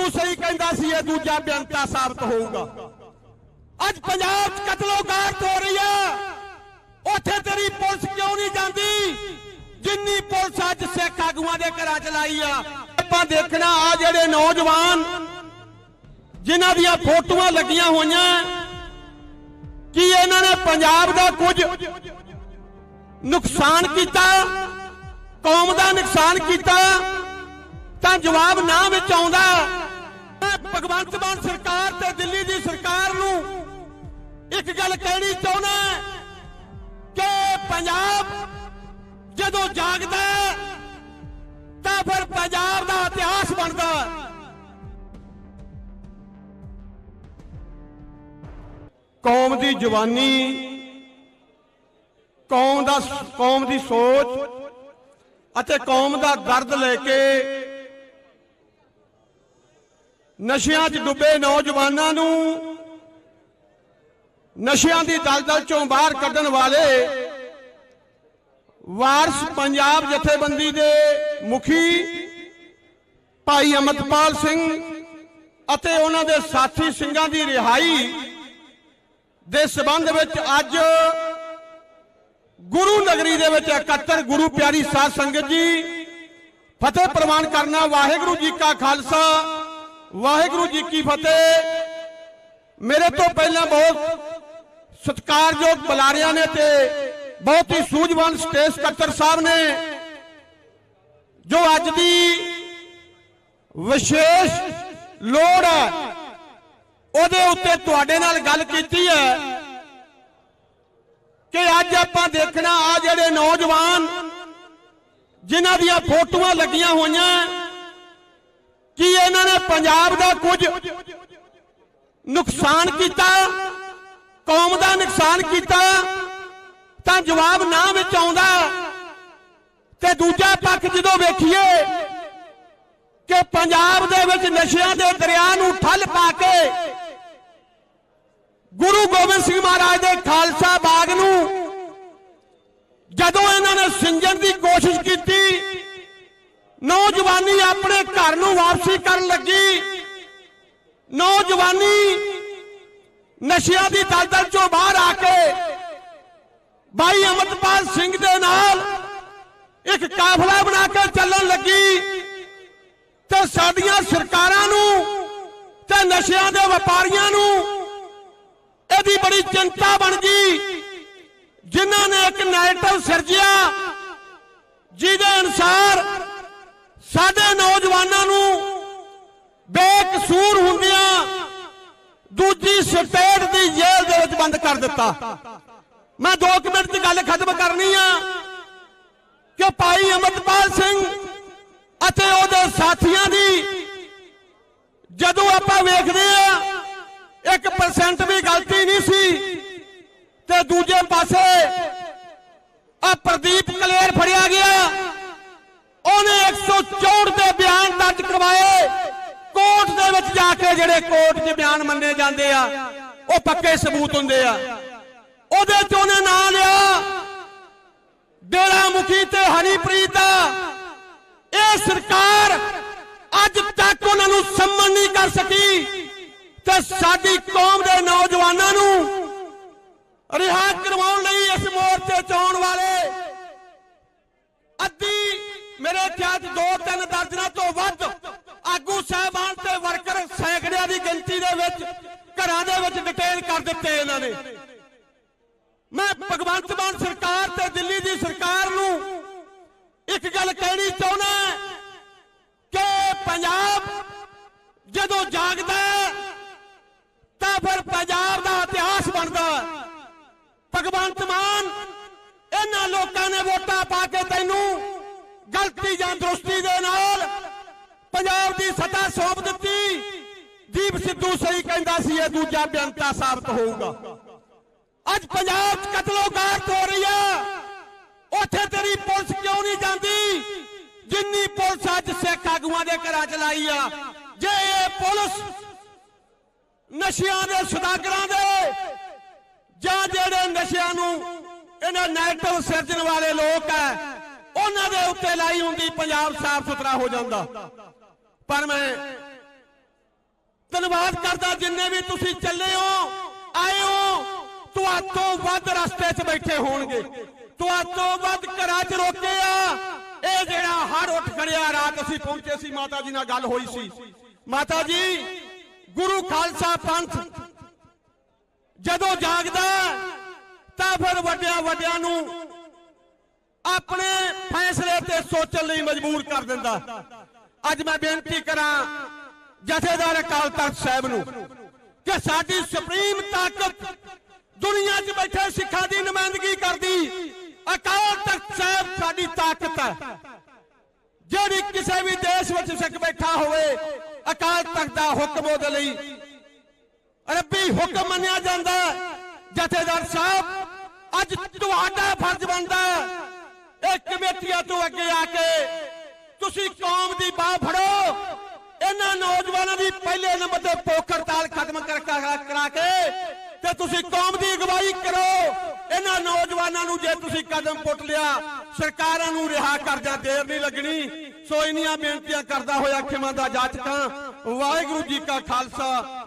सिद्धू सही कहता सी ये दूजा बेअंता साबित होगा। अज पंजाब कतलोगारत हो रही है, उथे तेरी पुलिस क्यों नहीं जाती जिन्नी पुलिस अज सिख आगुआं दे घरां च लाई आ। आपां देखना आ जिहड़े नौजवान जिन्हां दीयां फोटोआं लगियां होईयां कि इन्हां ने पंजाब दा कुछ नुकसान किया, कौम का नुकसान किया, तां जवाब ना विच आउंदा। भगवंत मान सरकार ते दिल्ली दी सरकार नूं एक गल कहनी चाहुंदा कि पंजाब जदों जागदा तां फिर पंजाब दा इतिहास बनदा। कौम दी जवानी, कौम दी सोच अते कौम दा दर्द लेके नशियां च डुबे नौजवानों नूं नशियां दी दलदल चों बाहर कढण वाले वारस पंजाब जथेबंदी दे मुखी भाई अमृतपाल सिंह अते उन्हां दे साथी सिंघां दी रिहाई दे संबंध विच अज गुरु नगरी दे विच इकट्ठे गुरु प्यारी साध संगत जी फतेह प्रवान करना। वाहिगुरु जी का खालसा, वाहिगुरु जी की फतेह। मेरे तो पहला बहुत सत्कारयोग बुलारिया ने ते बहुत ही सूझवान स्टेज सकत्तर साहब ने जो अज दी विशेष लोड़ है उहदे उत्ते तुहाडे नाल गल कीती है कि अज आपां देखना आ जिहड़े नौजवान जिन्हां दीयां फोटोआं लगियां होईयां कि इन्हां ने पंजाब दा कुछ नुकसान किया, कौम का नुकसान किया, तां जवाब ना विच आउंदा। ते दूजा पक्ष जदों वेखीए कि पंजाब दे विच नशियां दे दरिया नूं ठल पा के गुरु गोबिंद सिंह महाराज दे खालसा बाग नूं जदों इन्हां ने सिंजण की कोशिश की, नौजवानी अपने घर नूं वापसी करन लगी, नौजवानी नशियां दी दलदल चों बाहर आके भाई अमृतपाल सिंह दे नाल एक काफला बना के चलन लगी। ते साडियां सरकारां नूं ते नशियां दे व्यापारियां नूं इहदी बड़ी चिंता बन गई, जिन्हां ने एक नैरेटिव सिरजिया जिहदे अनुसार साडे नौजवानों नूं बेकसूर हुंदियां दूजी स्टेट दी जेल दे विच बंद कर दिता। मैं 2 मिनट च गल खत्म करनी आ कि भाई अमृतपाल सिंह अते उहदे साथियां दी जदों आपां वेखदे आ 1% भी गलती नहीं सी, ते दूजे पासे आ प्रदीप कलेर फड़िया गया, उन्हें 164 दे बयान दर्ज करवाए कोर्ट दे विच जाके। जिहड़े कोर्ट च बयान मन्ने जांदे आ वो पक्के सबूत हुंदे आ। उहदे च उहने नाम लिया डेरा मुखी ते हनीप्रीत दा। यह सरकार अज तक उन्हां नूं सम्मन नहीं कर सकी ते साडी कौम दे नौजवानों नूं रिहा करवाउण लई इस मोर्चे च आउण वाले अद्धी मेरे ख्याल 2-3 दर्जनां तो वध आगू साहबान ते वर्कर सैकड़ियां दी गिनती दे विच घरां दे विच डिटेन कर दित्ते इन्हां ने। मैं भगवंत मान सरकार ते दिल्ली दी सरकार नूं एक गल कहनी चाहुंदा कि पंजाब जदों जागदा तां फिर पंजाब दा इतिहास बनदा। भगवंत मान इन्हां लोकां ने वोटां पा के तैनूं गलती जां दुरुस्ती दे नाल पंजाब दी सत्ता सौंप दित्ती। दीप सिद्धू सही कहता सी ये दूजा बेअंता साबित होगा। अज पंजाब कतलोगारत हो रही है, उथे तेरी पुलिस क्यों नहीं जाती जिन्नी पुलिस अज सिख आगुआं दे घरां च लाई आ। जे ये पुलिस नशियां दे सौदागरां दे जां जेड़े नशियां नूं इन्हां नैरेटिव सिरजण वाले लोग है उन्हां दे उत्ते लाई हुंदी पंजाब साफ सुथरा हो जांदा। पर मैं ਧੰਨਵਾਦ ਕਰਦਾ ਜਿੰਨੇ ਵੀ ਤੁਸੀਂ ਚੱਲੇ ਹੋ ਆਏ ਹੋ। ਤੁਹਾਤੋਂ ਵੱਧ ਰਸਤੇ 'ਚ ਬੈਠੇ ਹੋਣਗੇ, ਤੁਹਾਤੋਂ ਵੱਧ ਘਰਾਂ 'ਚ ਰੋਕੇ ਆ। ਇਹ ਜਿਹੜਾ ਹੜ ਉੱਠ ਖੜਿਆ, ਰਾਤ ਅਸੀਂ ਪਹੁੰਚੇ ਸੀ, ਮਾਤਾ ਜੀ ਨਾਲ ਗੱਲ ਹੋਈ ਸੀ। ਮਾਤਾ ਜੀ, ਗੁਰੂ ਖਾਲਸਾ ਪੰਥ ਜਦੋਂ ਜਾਗਦਾ ਤਾਂ ਫਿਰ ਵੱਡਿਆਂ ਨੂੰ ਆਪਣੇ ਫੈਸਲੇ ਤੇ ਸੋਚਣ ਲਈ ਮਜਬੂਰ ਕਰ ਦਿੰਦਾ। ਅੱਜ ਮੈਂ ਬੇਨਤੀ ਕਰਾਂ ਜਥੇਦਾਰ ਅਕਾਲ ਤਖਤ ਸਾਹਿਬ ਨੂੰ ਕਿ ਸਾਡੀ ਸੁਪਰੀਮ ਤਾਕਤ ਦੁਨੀਆ 'ਚ ਬੈਠੇ ਸਿੱਖਾਂ ਦੀ ਨੁਮਾਇੰਦਗੀ ਕਰਦੀ ਅਕਾਲ ਤਖਤ ਸਾਹਿਬ ਸਾਡੀ ਤਾਕਤ ਹੈ। ਜਿਹੜੀ ਕਿਸੇ ਵੀ ਦੇਸ਼ ਵਿੱਚ ਸਿੱਖ ਬੈਠਾ ਹੋਵੇ, ਅਕਾਲ ਤਖਤ ਦਾ ਹੁਕਮ ਉਹਦੇ ਲਈ ਰੱਬੀ ਹੁਕਮ ਮੰਨਿਆ ਜਾਂਦਾ। ਜਥੇਦਾਰ ਸਾਹਿਬ, ਅੱਜ ਤੁਹਾਡਾ ਫਰਜ਼ ਬਣਦਾ ਇਹ ਕਮੇਟੀਆਂ ਤੋਂ ਅੱਗੇ ਆ ਕੇ ਤੁਸੀਂ ਕੌਮ ਦੀ ਬਾਹ ਫੜੋ। ਇਹਨਾਂ ਨੌਜਵਾਨਾਂ ਦੀ ਪਹਿਲੇ ਨੰਬਰ ਤੇ ਭੁੱਖ ਹੜਤਾਲ ਖਤਮ ਕਰਾ ਕੇ ਤੇ ਤੁਸੀਂ ਕੌਮ ਦੀ ਅਗਵਾਈ ਕਰੋ। ਇਹਨਾਂ ਨੌਜਵਾਨਾਂ ਨੂੰ ਜੇ ਤੁਸੀਂ ਕਦਮ ਪੁੱਟ ਲਿਆ, ਸਰਕਾਰਾਂ ਨੂੰ ਰਿਹਾ ਕਰਦਿਆਂ ਦੇਰ ਨਹੀਂ ਲੱਗਣੀ। ਸੋ ਇੰਨੀਆਂ ਬੇਨਤੀਆਂ ਕਰਦਾ ਹੋਇਆ ਖਿਮਾ ਦਾ ਜਾਚਕਾਂ। ਵਾਹਿਗੁਰੂ ਜੀ ਕਾ ਖਾਲਸਾ,